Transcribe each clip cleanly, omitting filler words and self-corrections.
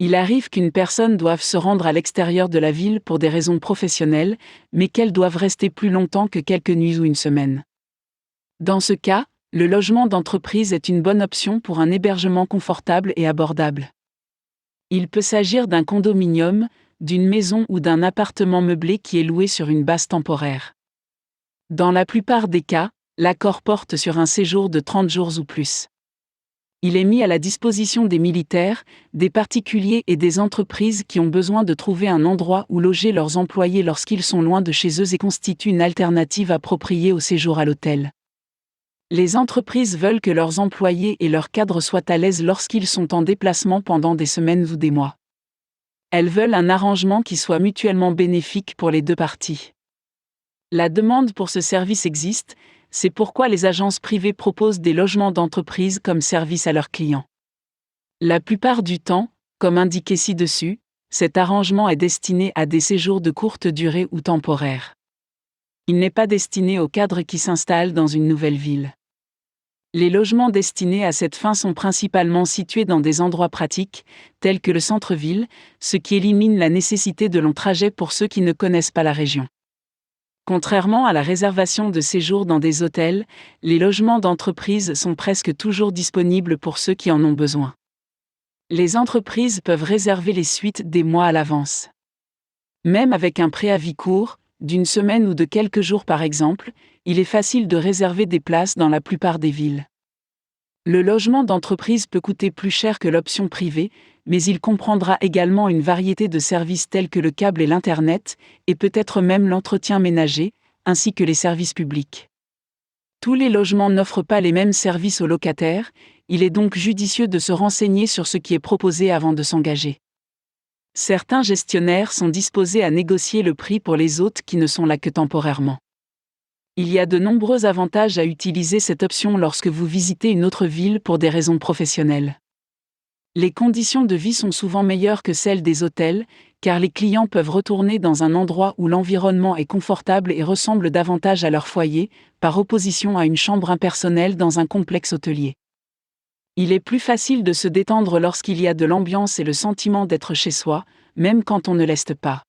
Il arrive qu'une personne doive se rendre à l'extérieur de la ville pour des raisons professionnelles, mais qu'elle doive rester plus longtemps que quelques nuits ou une semaine. Dans ce cas, le logement d'entreprise est une bonne option pour un hébergement confortable et abordable. Il peut s'agir d'un condominium, d'une maison ou d'un appartement meublé qui est loué sur une base temporaire. Dans la plupart des cas, l'accord porte sur un séjour de 30 jours ou plus. Il est mis à la disposition des militaires, des particuliers et des entreprises qui ont besoin de trouver un endroit où loger leurs employés lorsqu'ils sont loin de chez eux et constitue une alternative appropriée au séjour à l'hôtel. Les entreprises veulent que leurs employés et leurs cadres soient à l'aise lorsqu'ils sont en déplacement pendant des semaines ou des mois. Elles veulent un arrangement qui soit mutuellement bénéfique pour les deux parties. La demande pour ce service existe, c'est pourquoi les agences privées proposent des logements d'entreprise comme service à leurs clients. La plupart du temps, comme indiqué ci-dessus, cet arrangement est destiné à des séjours de courte durée ou temporaires. Il n'est pas destiné aux cadres qui s'installent dans une nouvelle ville. Les logements destinés à cette fin sont principalement situés dans des endroits pratiques, tels que le centre-ville, ce qui élimine la nécessité de longs trajets pour ceux qui ne connaissent pas la région. Contrairement à la réservation de séjours dans des hôtels, les logements d'entreprise sont presque toujours disponibles pour ceux qui en ont besoin. Les entreprises peuvent réserver les suites des mois à l'avance. Même avec un préavis court, d'une semaine ou de quelques jours par exemple, il est facile de réserver des places dans la plupart des villes. Le logement d'entreprise peut coûter plus cher que l'option privée, mais il comprendra également une variété de services tels que le câble et l'Internet, et peut-être même l'entretien ménager, ainsi que les services publics. Tous les logements n'offrent pas les mêmes services aux locataires, il est donc judicieux de se renseigner sur ce qui est proposé avant de s'engager. Certains gestionnaires sont disposés à négocier le prix pour les hôtes qui ne sont là que temporairement. Il y a de nombreux avantages à utiliser cette option lorsque vous visitez une autre ville pour des raisons professionnelles. Les conditions de vie sont souvent meilleures que celles des hôtels, car les clients peuvent retourner dans un endroit où l'environnement est confortable et ressemble davantage à leur foyer, par opposition à une chambre impersonnelle dans un complexe hôtelier. Il est plus facile de se détendre lorsqu'il y a de l'ambiance et le sentiment d'être chez soi, même quand on ne l'est pas.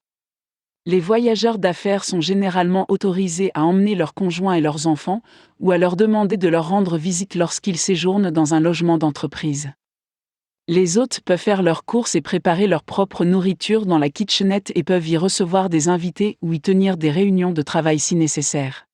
Les voyageurs d'affaires sont généralement autorisés à emmener leurs conjoints et leurs enfants, ou à leur demander de leur rendre visite lorsqu'ils séjournent dans un logement d'entreprise. Les hôtes peuvent faire leurs courses et préparer leur propre nourriture dans la kitchenette et peuvent y recevoir des invités ou y tenir des réunions de travail si nécessaire.